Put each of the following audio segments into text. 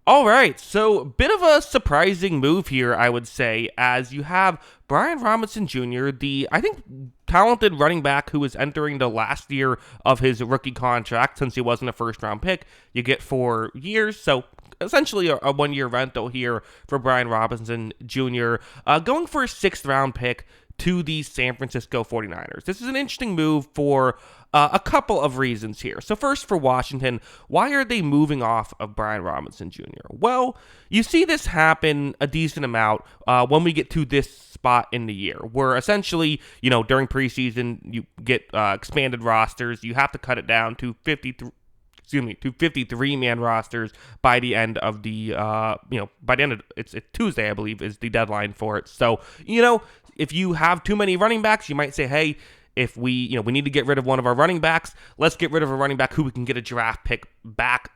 All right, so bit of a surprising move here, I would say, as you have Brian Robinson Jr., the I think talented running back who is entering the last year of his rookie contract since he wasn't a first round pick. You get 4 years, so essentially a 1 year rental here for Brian Robinson Jr., going for a sixth round pick to the San Francisco 49ers. This is an interesting move for a couple of reasons here. So first, for Washington, why are they moving off of Brian Robinson Jr.? Well, you see this happen a decent amount when we get to this spot in the year, where essentially, during preseason, you get expanded rosters. You have to cut it down to 53-man rosters by the end of the, by the end of, it's Tuesday, I believe, is the deadline for it. So, if you have too many running backs, you might say, hey, if we need to get rid of one of our running backs, let's get rid of a running back who we can get a draft pick back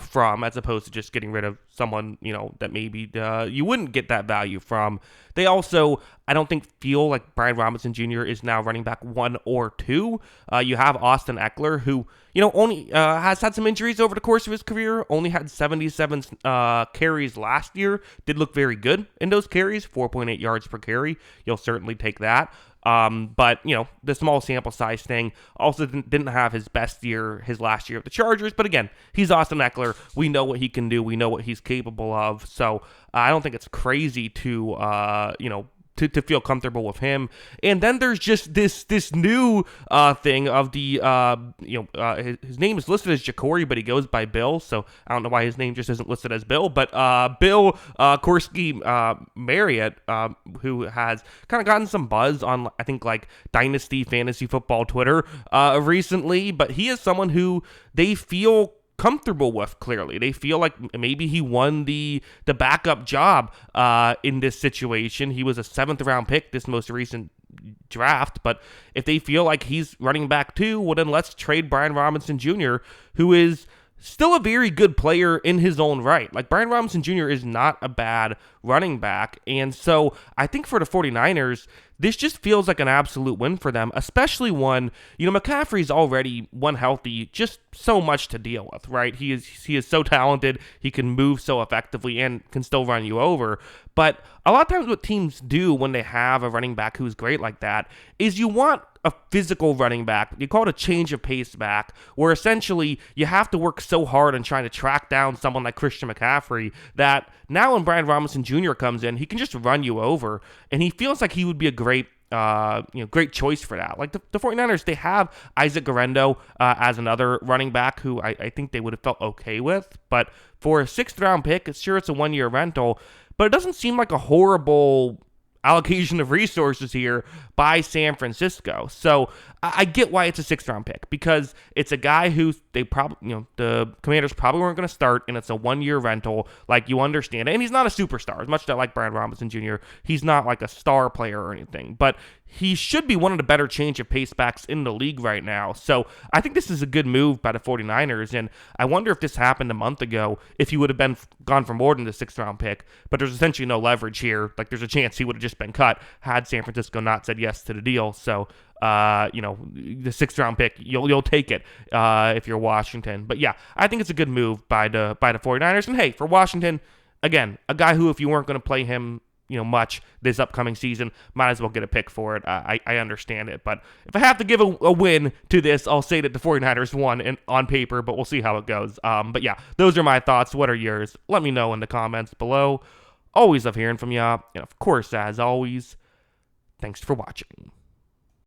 from, as opposed to just getting rid of someone, that maybe you wouldn't get that value from. They also, I don't think, feel like Brian Robinson Jr. is now running back 1 or 2. You have Austin Eckler, who, only has had some injuries over the course of his career, only had 77 carries last year, did look very good in those carries, 4.8 yards per carry. You'll certainly take that. But, the small sample size thing, also didn't have his best year, his last year of the Chargers. But again, he's Austin Eckler. We know what he can do. We know what he's capable of. So I don't think it's crazy to, to feel comfortable with him. And then there's just this new thing of the his name is listed as Jacory, but he goes by Bill, so I don't know why his name just isn't listed as Bill. But Bill Korsky Marriott, who has kind of gotten some buzz on, I think, like Dynasty Fantasy Football Twitter recently, but he is someone who they feel comfortable with. Clearly, they feel like maybe he won the backup job in this situation. He was a 7th round pick this most recent draft, but if they feel like he's running back too, well, then let's trade Brian Robinson Jr., who is still a very good player in his own right. Like, Brian Robinson Jr. is not a bad running back, and so I think for the 49ers, this just feels like an absolute win for them, especially when, McCaffrey's already, when healthy, just so much to deal with, right? He is so talented, he can move so effectively and can still run you over. But a lot of times what teams do when they have a running back who's great like that is you want a physical running back. You call it a change of pace back, where essentially you have to work so hard on trying to track down someone like Christian McCaffrey that now when Brian Robinson Jr. comes in, he can just run you over, and he feels like he would be a great choice for that. Like the 49ers, they have Isaac Guerrero as another running back who I think they would have felt okay with, but for a 6th round pick, it's a 1-year rental, but it doesn't seem like a horrible allocation of resources here by San Francisco. So I get why it's a 6th round pick, because it's a guy who they probably, the Commanders probably weren't going to start, and it's a 1-year rental. Like, you understand it. And he's not a superstar. As much as I like Brian Robinson Jr., he's not like a star player or anything, but he should be one of the better change of pace backs in the league right now. So I think this is a good move by the 49ers, and I wonder if this happened a month ago, if he would have been gone for more than the 6th round pick, but there's essentially no leverage here. Like, there's a chance he would have just been cut had San Francisco not said yes to the deal. So the 6th round pick, you'll take it if you're Washington. But yeah, I think it's a good move by the 49ers. And hey, for Washington, again, a guy who, if you weren't going to play him much this upcoming season, might as well get a pick for it. I understand it, but if I have to give a win to this, I'll say that the 49ers won on paper, but we'll see how it goes. But yeah, those are my thoughts. What are yours? Let me know in the comments below. Always love hearing from ya, and of course, as always, thanks for watching.